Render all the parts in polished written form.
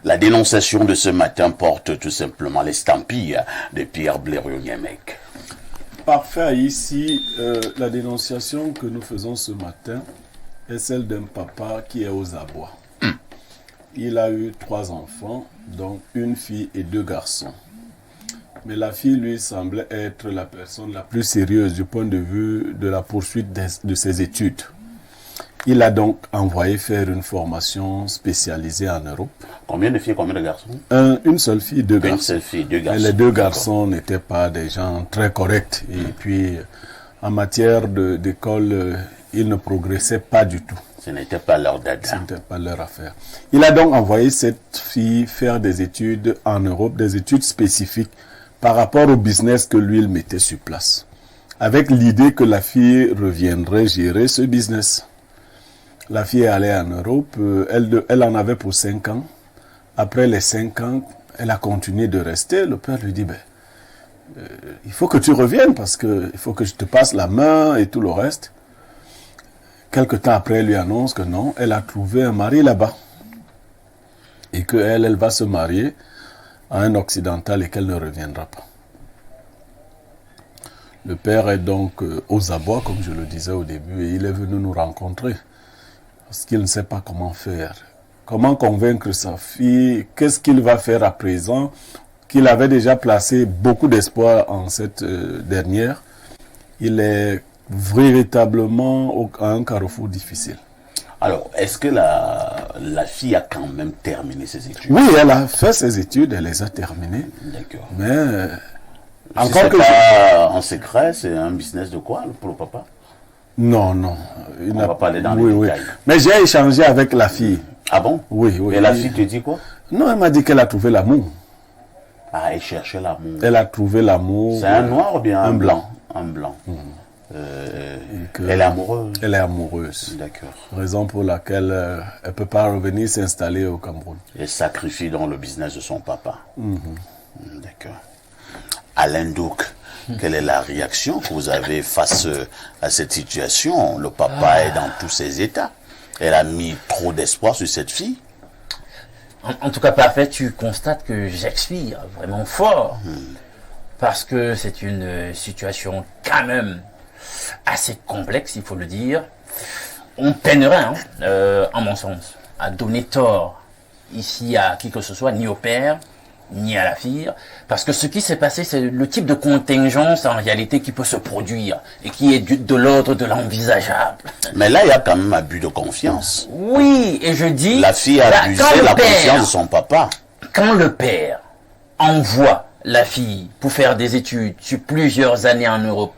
La dénonciation de ce matin porte tout simplement l'estampille de Pierre Blériot-Niémec. Parfait. Ici, la dénonciation que nous faisons ce matin est celle d'un papa qui est aux abois. Il a eu 3 enfants, donc une fille et 2 garçons. Mais la fille lui semblait être la personne la plus sérieuse du point de vue de la poursuite de ses études. Il a donc envoyé faire une formation spécialisée en Europe. Combien de filles, combien de garçons? Une seule fille, 2 garçons. Une seule fille, 2 garçons. Et les 2 garçons n'étaient pas des gens très corrects. Et puis, en matière d'école, ils ne progressaient pas du tout. Ce n'était pas leur dada. Ce n'était pas leur affaire. Il a donc envoyé cette fille faire des études en Europe, des études spécifiques par rapport au business que lui, il mettait sur place. Avec l'idée que la fille reviendrait gérer ce business. La fille est allée en Europe, elle en avait pour 5 ans. Après les 5 ans, elle a continué de rester. Le père lui dit, il faut que tu reviennes parce qu'il faut que je te passe la main et tout le reste. Quelque temps après, elle lui annonce que non, elle a trouvé un mari là-bas. Et qu'elle, elle va se marier à un occidental et qu'elle ne reviendra pas. Le père est donc aux abois, comme je le disais au début, et il est venu nous rencontrer. Parce qu'il ne sait pas comment faire. Comment convaincre sa fille? Qu'est-ce qu'il va faire à présent? Qu'il avait déjà placé beaucoup d'espoir en cette dernière. Il est véritablement à un carrefour difficile. Alors, est-ce que la fille a quand même terminé ses études? Oui, elle a fait ses études, elle les a terminées. D'accord. Mais encore que pas en secret, c'est un business de quoi pour le papa? Non, non. On va pas aller dans les détails. Mais j'ai échangé avec la fille. Ah bon? Oui, oui. Et la fille te dit quoi? Non, elle m'a dit qu'elle a trouvé l'amour. Ah, elle cherchait l'amour. Elle a trouvé l'amour. C'est un noir ou bien un blanc? Un blanc. Elle est amoureuse. Elle est amoureuse. D'accord. Raison pour laquelle elle ne peut pas revenir s'installer au Cameroun. Elle sacrifie dans le business de son papa. D'accord. Alain Douk, quelle est la réaction que vous avez face à cette situation? Le papa est dans tous ses états. Elle a mis trop d'espoir sur cette fille. En tout cas, parfait, tu constates que j'expire vraiment fort. Parce que c'est une situation quand même assez complexe, il faut le dire. On peinerait, en mon sens, à donner tort ici à qui que ce soit, ni au père, ni à la fille, parce que ce qui s'est passé, c'est le type de contingence en réalité qui peut se produire et qui est de l'ordre de l'envisageable. Mais là, il y a quand même abus de confiance. Oui, et je dis... La fille a abusé la confiance de son papa. Quand le père envoie la fille pour faire des études sur plusieurs années en Europe,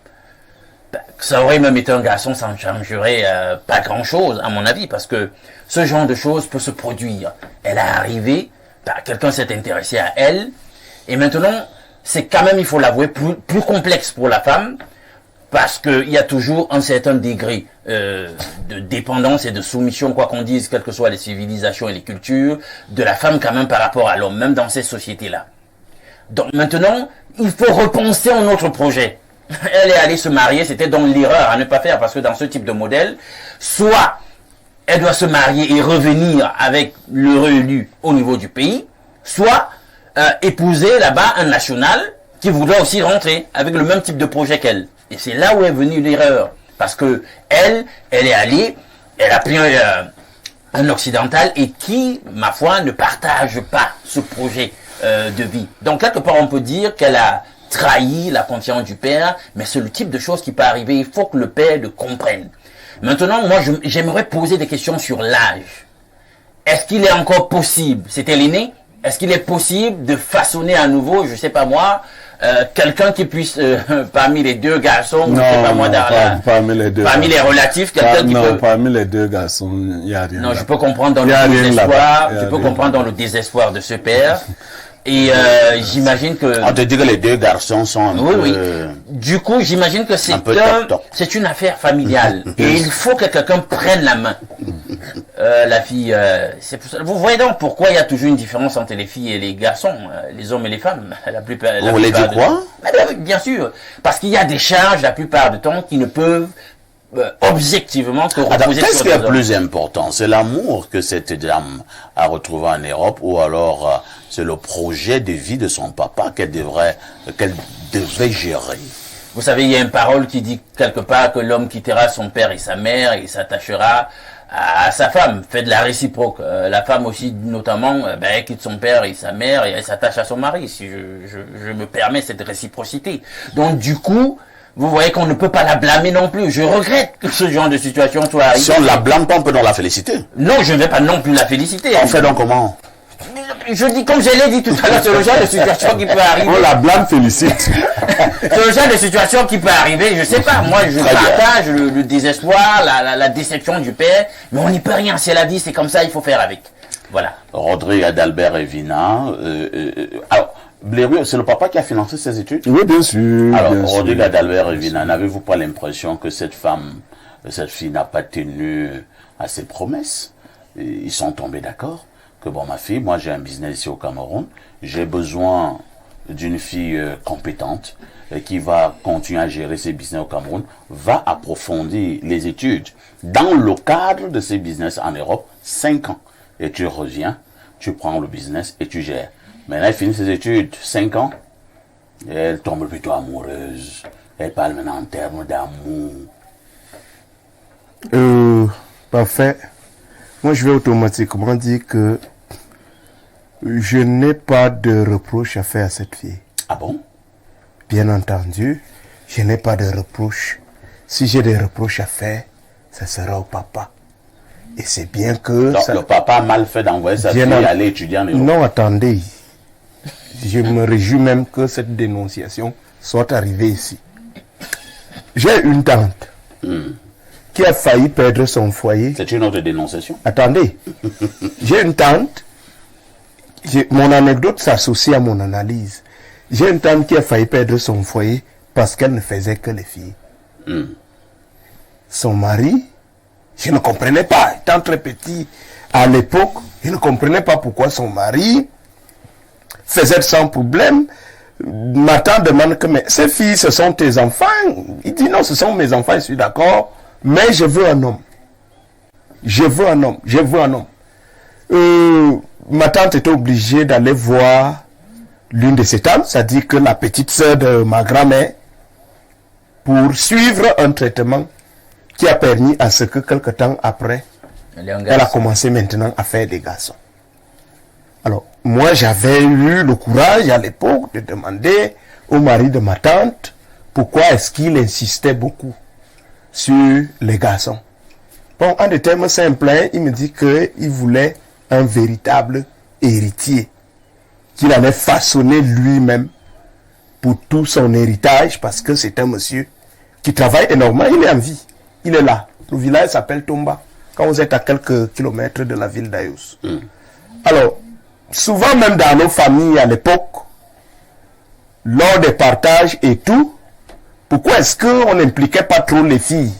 ça aurait même été un garçon, ça ne changerait pas grand-chose, à mon avis, parce que ce genre de choses peut se produire. Elle est arrivée, quelqu'un s'est intéressé à elle, et maintenant, c'est quand même, il faut l'avouer, plus complexe pour la femme, parce qu'il y a toujours un certain degré de dépendance et de soumission, quoi qu'on dise, quelles que soient les civilisations et les cultures, de la femme quand même par rapport à l'homme, même dans ces sociétés-là. Donc maintenant, il faut repenser un autre projet. Elle est allée se marier, c'était donc l'erreur à ne pas faire, parce que dans ce type de modèle, soit elle doit se marier et revenir avec l'heureux élu au niveau du pays, soit épouser là-bas un national qui voudrait aussi rentrer avec le même type de projet qu'elle. Et c'est là où est venue l'erreur, parce que elle est allée, elle a pris un occidental et qui, ma foi, ne partage pas ce projet de vie. Donc quelque part on peut dire qu'elle a trahi la confiance du père, mais c'est le type de choses qui peut arriver. Il faut que le père le comprenne. Maintenant, moi, j'aimerais poser des questions sur l'âge. Est-ce qu'il est encore possible, c'était l'aîné, est-ce qu'il est possible de façonner à nouveau, je sais pas moi, quelqu'un qui puisse, parmi les 2 garçons, non, je sais pas moi, parmi les 2 parmi les relatifs, quelqu'un qui peut... parmi les 2 garçons, il n'y a rien. Non, je peux comprendre dans le désespoir, je peux comprendre dans le désespoir de ce père. Et j'imagine que... On te dit que les 2 garçons sont un peu... Oui. Du coup, j'imagine que c'est une affaire familiale. Et il faut que quelqu'un prenne la main. La fille... c'est pour ça. Vous voyez donc pourquoi il y a toujours une différence entre les filles et les garçons, les hommes et les femmes. Vous voulez dire quoi? Bien sûr. Parce qu'il y a des charges, la plupart du temps, qui ne peuvent objectivement que reposer qu'est-ce sur qui est des hommes. plus important? C'est l'amour que cette dame a retrouvé en Europe ou alors c'est le projet de vie de son papa qu'elle devait gérer? Vous savez, il y a une parole qui dit quelque part que l'homme quittera son père et sa mère et s'attachera à sa femme, fait de la réciproque. La femme aussi, notamment, elle quitte son père et sa mère et elle s'attache à son mari, si je me permets cette réciprocité. Donc du coup, vous voyez qu'on ne peut pas la blâmer non plus. Je regrette que ce genre de situation soit arrivé. Si on la blâme pas, on peut donc la féliciter. Non, je ne vais pas non plus la féliciter. On fait donc comment? Je dis, comme je l'ai dit tout à l'heure, c'est le genre de situation qui peut arriver. On la blâme, félicite. C'est le genre de situation qui peut arriver, je sais pas, moi je partage le désespoir, la déception du père, mais on n'y peut rien, c'est la vie, c'est comme ça, il faut faire avec. Voilà. Rodrigue Adalbert Evina. Alors, Blériot, c'est le papa qui a financé ses études? Oui, bien sûr. Alors, bien Rodrigue sûr. Adalbert Evina, n'avez-vous pas l'impression que cette fille n'a pas tenu à ses promesses? Ils sont tombés d'accord que bon, ma fille, moi j'ai un business ici au Cameroun, j'ai besoin d'une fille compétente qui va continuer à gérer ses business au Cameroun, va approfondir les études dans le cadre de ses business en Europe, 5 ans. Et tu reviens, tu prends le business et tu gères. Maintenant, elle finit ses études, 5 ans, et elle tombe plutôt amoureuse. Elle parle maintenant en termes d'amour. Parfait. Moi, je vais automatiquement dire que je n'ai pas de reproche à faire à cette fille. Ah bon? Bien entendu, je n'ai pas de reproche. Si j'ai des reproches à faire, ça sera au papa. Et c'est bien que... Donc, le papa a mal fait d'envoyer sa fille aller étudier en Europe. Non, attendez. Je me réjouis même que cette dénonciation soit arrivée ici. J'ai une tante qui a failli perdre son foyer. C'est une autre dénonciation. Attendez. J'ai une tante. Mon anecdote s'associe à mon analyse. J'ai une tante qui a failli perdre son foyer parce qu'elle ne faisait que les filles. Son mari, je ne comprenais pas, étant très petit à l'époque, je ne comprenais pas pourquoi son mari faisait sans problème. Ma tante demande que, mais ces filles, ce sont tes enfants. Il dit non, ce sont mes enfants, je suis d'accord, mais je veux un homme. Je veux un homme, je veux un homme. Ma tante était obligée d'aller voir l'une de ses tantes, c'est-à-dire que la petite sœur de ma grand-mère, pour suivre un traitement qui a permis à ce que quelque temps après, elle a commencé maintenant à faire des garçons. Alors, moi j'avais eu le courage à l'époque de demander au mari de ma tante pourquoi est-ce qu'il insistait beaucoup sur les garçons. Bon, en des termes simples, il me dit qu'il voulait un véritable héritier qu'il allait façonner lui-même pour tout son héritage, parce que c'est un monsieur qui travaille énormément. Il est en vie, il est là. Le village s'appelle Tomba, quand vous êtes à quelques kilomètres de la ville d'Ayos. Alors, souvent même dans nos familles à l'époque, lors des partages et tout, pourquoi est-ce qu'on n'impliquait pas trop les filles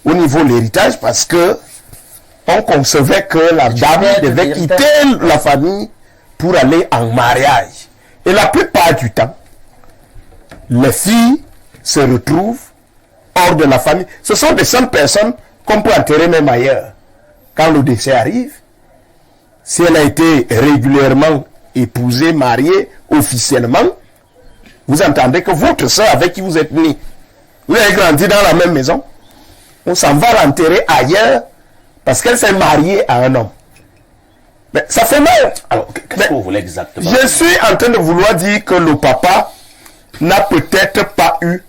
au niveau de l'héritage? Parce que on concevait que la dame devait quitter la famille pour aller en mariage. Et la plupart du temps, les filles se retrouvent hors de la famille. Ce sont des seules personnes qu'on peut enterrer même ailleurs. Quand le décès arrive, si elle a été régulièrement épousée, mariée, officiellement, vous entendez que votre soeur avec qui vous êtes né, vous avez grandi dans la même maison, on s'en va l'enterrer ailleurs parce qu'elle s'est mariée à un homme. Mais ça fait mal. Alors, qu'est-ce que vous voulez exactement? Je suis en train de vouloir dire que le papa n'a peut-être pas eu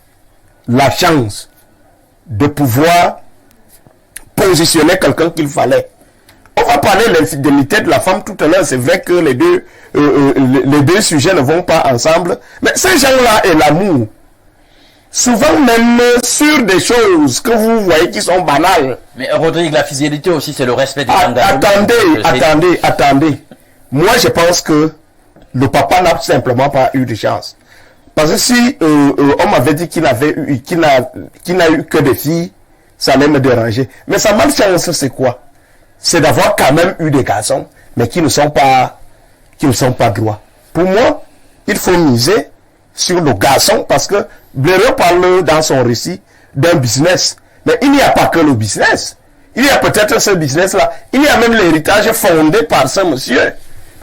la chance de pouvoir positionner quelqu'un qu'il fallait. On va parler de l'infidélité de la femme tout à l'heure. C'est vrai que les deux sujets ne vont pas ensemble. Mais ces gens-là et l'amour, souvent même sur des choses que vous voyez qui sont banales. Mais Rodrigue, la fidélité aussi, c'est le respect des engagements. Attendez. Moi, je pense que le papa n'a simplement pas eu de chance. Parce que si on m'avait dit qu'il n'a eu que des filles, ça allait me déranger. Mais sa malchance, c'est quoi? C'est d'avoir quand même eu des garçons, mais qui ne sont pas droits. Pour moi, il faut miser sur le garçon, parce que Blériot parle dans son récit d'un business. Mais il n'y a pas que le business. Il y a peut-être ce business-là. Il y a même l'héritage fondé par ce monsieur.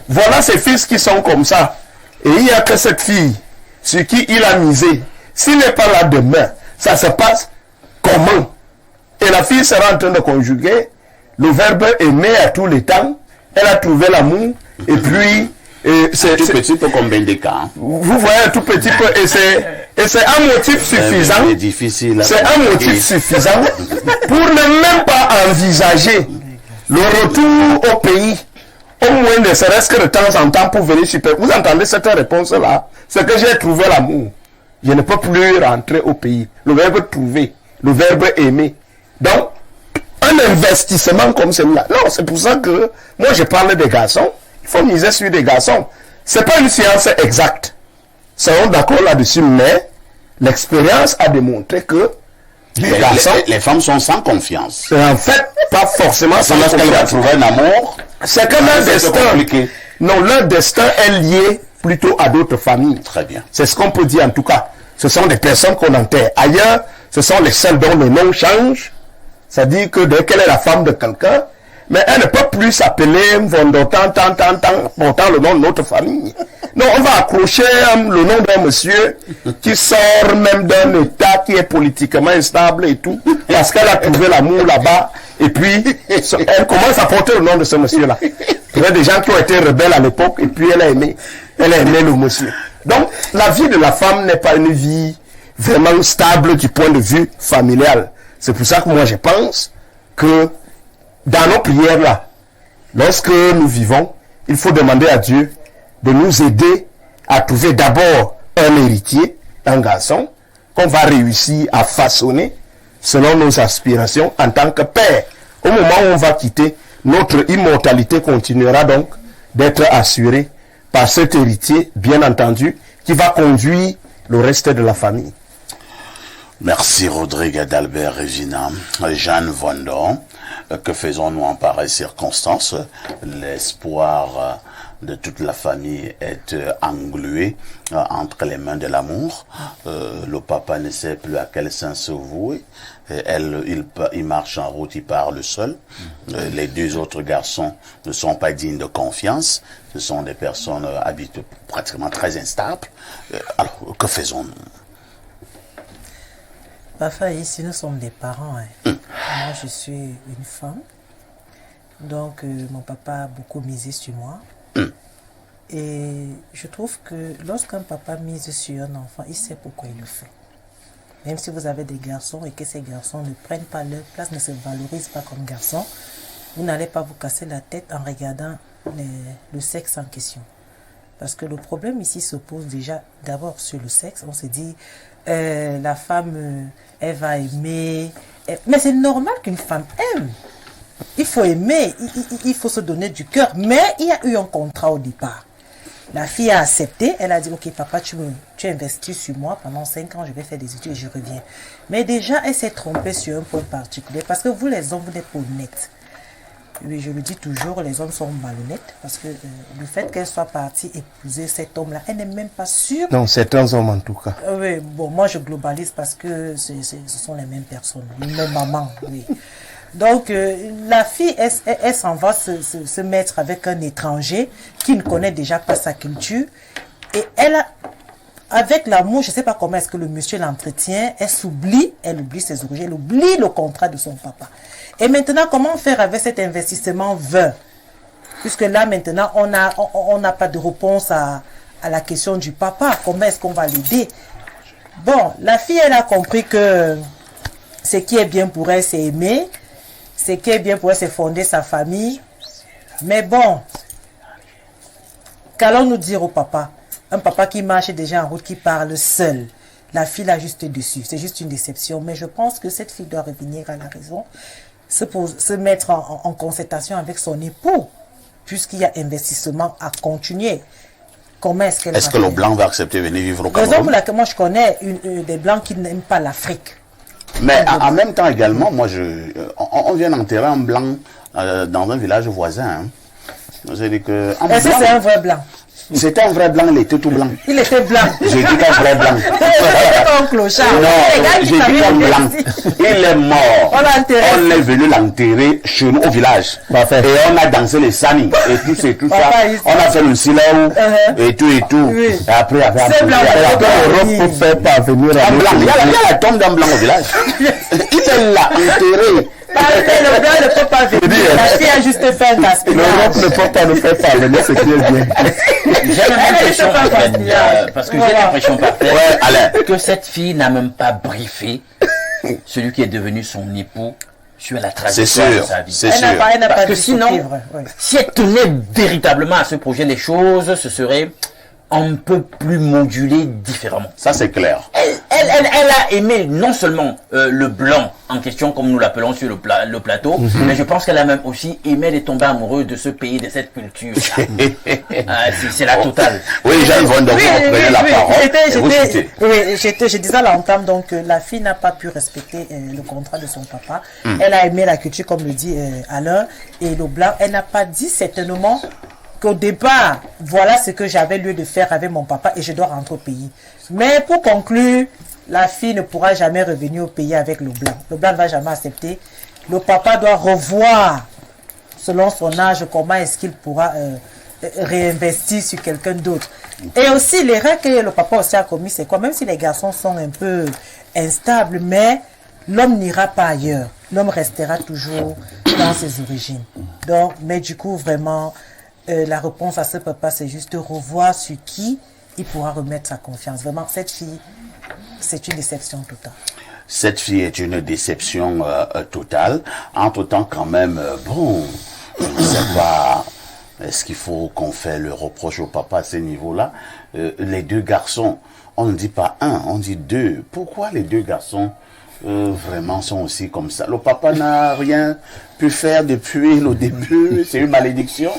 Voilà ses fils qui sont comme ça. Et il n'y a que cette fille sur qui il a misé. S'il n'est pas là demain, ça se passe comment? Et la fille sera en train de conjuguer le verbe aimer à tous les temps. Elle a trouvé l'amour. Et puis... c'est tout petit peu comme Bendeka. Hein. Vous voyez un tout petit peu. Et c'est un motif suffisant. C'est difficile. C'est un motif suffisant pour ne même pas envisager le retour au pays. Au moins ne serait-ce que de temps en temps pour venir super. Vous entendez cette réponse-là? C'est que j'ai trouvé l'amour. Je ne peux plus rentrer au pays. Le verbe trouver, le verbe aimer. Donc, un investissement comme celui-là. Non, c'est pour ça que moi je parle des garçons. Il faut miser sur des garçons. C'est pas une science exacte. Serons d'accord là-dessus, mais l'expérience a démontré que les garçons... Les femmes sont sans confiance. C'est en fait pas forcément sans Lorsqu'elles vont confiance. trouver un amour, C'est que leur destin... Non, leur destin est lié plutôt à d'autres familles. Très bien. C'est ce qu'on peut dire en tout cas. Ce sont des personnes qu'on enterre. Ailleurs, ce sont les seuls dont le nom change. C'est-à-dire que dès qu'elle est la femme de quelqu'un, mais elle ne peut plus s'appeler Vondotan, portant le nom de notre famille. Non, on va accrocher le nom d'un monsieur qui sort même d'un état qui est politiquement instable et tout, parce qu'elle a trouvé l'amour là-bas, et puis elle commence à porter le nom de ce monsieur-là. Il y a des gens qui ont été rebelles à l'époque, et puis elle a aimé le monsieur. Donc, la vie de la femme n'est pas une vie vraiment stable du point de vue familial. C'est pour ça que moi je pense que dans nos prières là, lorsque nous vivons, il faut demander à Dieu de nous aider à trouver d'abord un héritier, un garçon, qu'on va réussir à façonner selon nos aspirations en tant que père. Au moment où on va quitter, notre immortalité continuera donc d'être assurée par cet héritier, bien entendu, qui va conduire le reste de la famille. Merci Rodrigue Adalbert Regina. Jeanne Vondon, que faisons-nous en pareille circonstance? L'espoir de toute la famille est englué entre les mains de l'amour. Le papa ne sait plus à quel sens se vouer. Il marche en route, il parle seul. Les deux autres garçons ne sont pas dignes de confiance. Ce sont des personnes habituées, pratiquement très instables. Alors, que faisons-nous? Parfois, ici, nous sommes des parents. Hein. Moi, je suis une femme. Donc, mon papa a beaucoup misé sur moi. Et je trouve que lorsqu'un papa mise sur un enfant, il sait pourquoi il le fait. Même si vous avez des garçons et que ces garçons ne prennent pas leur place, ne se valorisent pas comme garçons, vous n'allez pas vous casser la tête en regardant le sexe en question. Parce que le problème ici se pose déjà d'abord sur le sexe. On se dit, la femme, elle va aimer. Mais c'est normal qu'une femme aime. Il faut aimer, il faut se donner du cœur. Mais il y a eu un contrat au départ. La fille a accepté, elle a dit, ok papa, tu investis sur moi pendant 5 ans, je vais faire des études et je reviens. Mais déjà, elle s'est trompée sur un point particulier. Parce que vous les hommes, vous n'êtes pas honnêtes. Oui, je le dis toujours, les hommes sont malhonnêtes. Parce que le fait qu'elle soit partie épouser cet homme-là, elle n'est même pas sûre. Non, certains hommes en tout cas. Oui, bon, moi je globalise parce que ce sont les mêmes personnes, les mêmes mamans, oui. Donc, la fille, elle s'en va se mettre avec un étranger qui ne connaît déjà pas sa culture. Et elle a, avec l'amour, je ne sais pas comment est-ce que le monsieur l'entretient, elle oublie ses origines, elle oublie le contrat de son papa. Et maintenant, comment faire avec cet investissement vain? Puisque là, maintenant, on n'a pas de réponse à la question du papa. Comment est-ce qu'on va l'aider? Bon, la fille, elle a compris que ce qui est bien pour elle, c'est aimer. Ce qui est bien pour elle, c'est fonder sa famille. Mais bon, qu'allons-nous dire au papa? Un papa qui marche déjà en route, qui parle seul. La fille l'a juste dessus. C'est juste une déception. Mais je pense que cette fille doit revenir à la raison, se mettre en concertation avec son époux, puisqu'il y a investissement à continuer. Comment est-ce qu'elle Est-ce que le blanc va accepter de venir vivre au Cameroun? Par exemple, moi je connais des blancs qui n'aiment pas l'Afrique. Mais en même temps également, moi, on vient d'enterrer un blanc dans un village voisin. Hein. C'est-à-dire que Est-ce que c'est un vrai blanc? C'était un vrai blanc, il était tout blanc. Il était blanc. J'ai dit qu'un vrai blanc. Il était pas un clochard. Non, Les gars qui j'ai dit savaient qu'un le blanc. dire. Il est mort. On l'a enterré. On est venu l'enterrer chez nous au village. Parfait. Et on a dansé les sani et tout ça. Papa, ici. On a fait le silaou et tout. Oui. Et après, C'est blanc. L'Europe peut faire parvenir à un blanc. Il y a notre la tombe d'un blanc au village. Il est là, enterré. Le blanc ne peut pas venir. La fille a juste fait un gaspillage. L'Europe ne peut pas nous faire parvenir ce qui est bien. J'ai même l'impression, parce que j'ai l'impression parfaite, Ouais, Alain. que cette fille n'a même pas briefé celui qui est devenu son époux sur la trajectoire de sûr, sa vie. c'est Elle n'a sûr. pas, elle n'a Parce pas que dû sinon, suivre, oui. si elle tenait véritablement à ce projet, les choses se seraient un peu plus modulées différemment. Ça, c'est clair. Elle a aimé non seulement le blanc en question, comme nous l'appelons sur le plateau, mais je pense qu'elle a même aussi aimé les tomber amoureux de ce pays, de cette culture. C'est la totale. Oui, Jeanne Von der Oui, vous prenez la parole. et vous citez. Je disais à l'entame, donc la fille n'a pas pu respecter le contrat de son papa. Elle a aimé la culture, comme le dit Alain, et le blanc. Elle n'a pas dit certainement qu'au départ, voilà ce que j'avais lieu de faire avec mon papa et je dois rentrer au pays. Mais pour conclure, la fille ne pourra jamais revenir au pays avec le blanc. Le blanc ne va jamais accepter. Le papa doit revoir, selon son âge, comment est-ce qu'il pourra réinvestir sur quelqu'un d'autre. Et aussi, l'erreur que le papa aussi a commis, c'est quoi? Même si les garçons sont un peu instables, mais l'homme n'ira pas ailleurs. L'homme restera toujours dans ses origines. Donc, mais du coup, vraiment, la réponse à ce papa, c'est juste de revoir sur qui il pourra remettre sa confiance. Vraiment, cette fille, c'est une déception totale. Cette fille est une déception totale. Entre-temps, quand même, bon, je ne sais pas, est-ce qu'il faut qu'on fait le reproche au papa à ce niveau-là? Les deux garçons, on ne dit pas un, on dit deux. Pourquoi les deux garçons vraiment sont aussi comme ça? Le papa n'a rien pu faire depuis le début, c'est une malédiction.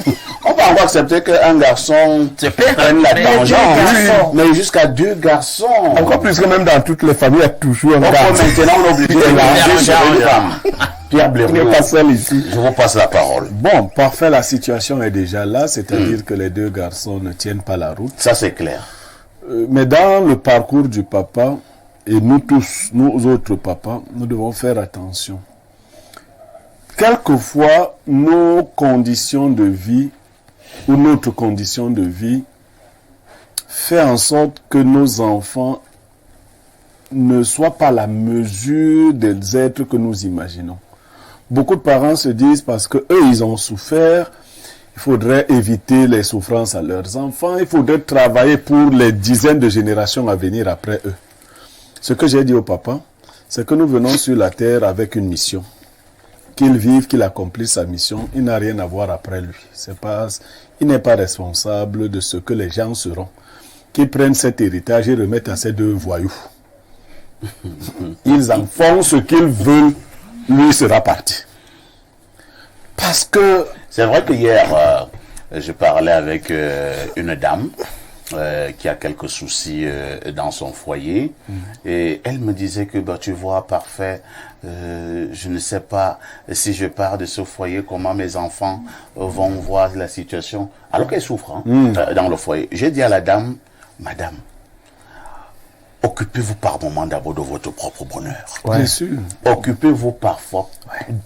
On va encore accepter qu'un garçon prenne la tangente, mais jusqu'à deux garçons. Encore plus que même dans toutes les familles, il y a toujours un Donc gars. maintenant, on est obligé de langer sur une femme. Pierre Il n'est Blériot, pas seul ici. je vous passe la parole. Bon, parfait, la situation est déjà là, c'est-à-dire que les deux garçons ne tiennent pas la route. Ça, c'est clair. Mais dans le parcours du papa, et nous tous, nous autres papas, nous devons faire attention. Quelquefois, nos conditions de vie ou notre condition de vie fait en sorte que nos enfants ne soient pas la mesure des êtres que nous imaginons. Beaucoup de parents se disent parce que eux ils ont souffert, il faudrait éviter les souffrances à leurs enfants, il faudrait travailler pour les dizaines de générations à venir après eux. Ce que j'ai dit au papa, c'est que nous venons sur la terre avec une mission. Qu'il vive, qu'il accomplisse sa mission, il n'a rien à voir après lui. Il n'est pas responsable de ce que les gens seront. Qu'ils prennent cet héritage et remettent à ces deux voyous. Ils en font ce qu'ils veulent, lui sera parti. Parce que... C'est vrai que hier, je parlais avec une dame qui a quelques soucis dans son foyer. Et elle me disait que, bah, tu vois, parfait, je ne sais pas si je pars de ce foyer, comment mes enfants vont voir la situation. Alors qu'elle souffre dans le foyer. J'ai dit à la dame, madame, occupez-vous par moment d'abord de votre propre bonheur. Bien sûr. Occupez-vous parfois,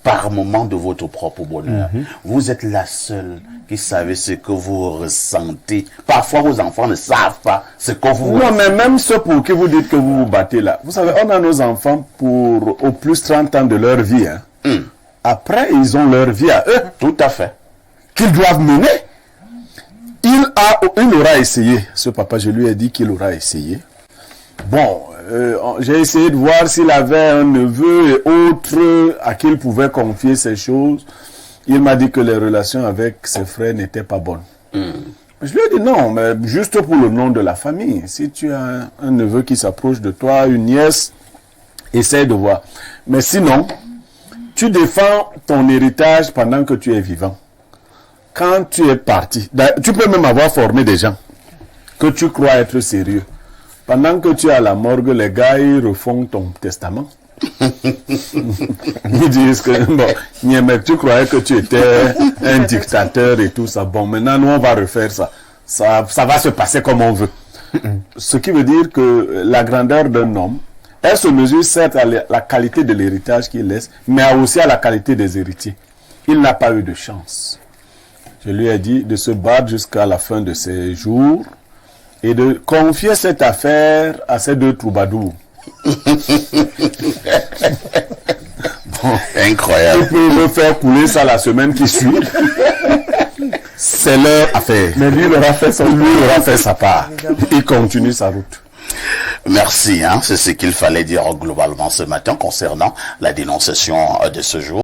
par moment de votre propre bonheur. Vous êtes la seule qui savez ce que vous ressentez. Parfois, vos enfants ne savent pas ce que vous Non, mais même ceux pour qui vous dites que vous vous battez là. Vous savez, on a nos enfants pour au plus 30 ans de leur vie. Hein. Après, ils ont leur vie à eux. Tout à fait. Qu'ils doivent mener. Il aura essayé. Ce papa, je lui ai dit qu'il aura essayé. Bon, j'ai essayé de voir s'il avait un neveu et autre à qui il pouvait confier ces choses. Il m'a dit que les relations avec ses frères n'étaient pas bonnes. Je lui ai dit non, mais juste pour le nom de la famille. Si tu as un neveu qui s'approche de toi, une nièce, essaie de voir. Mais sinon, tu défends ton héritage pendant que tu es vivant. Quand tu es parti, tu peux même avoir formé des gens que tu crois être sérieux. Pendant que tu es à la morgue, les gars, ils refont ton testament. Ils disent que, bon, Niémec, tu croyais que tu étais un dictateur et tout ça. Bon, maintenant, nous, on va refaire ça. ça va se passer comme on veut. Ce qui veut dire que la grandeur d'un homme, elle se mesure certes à la qualité de l'héritage qu'il laisse, mais aussi à la qualité des héritiers. Il n'a pas eu de chance. Je lui ai dit de se battre jusqu'à la fin de ses jours et de confier cette affaire à ces 2 troubadours. Incroyable. Il peut me faire couler ça la semaine qui suit. C'est leur affaire. Mais lui, il aura fait sa part. Il continue sa route. Merci, c'est ce qu'il fallait dire globalement ce matin concernant la dénonciation de ce jour.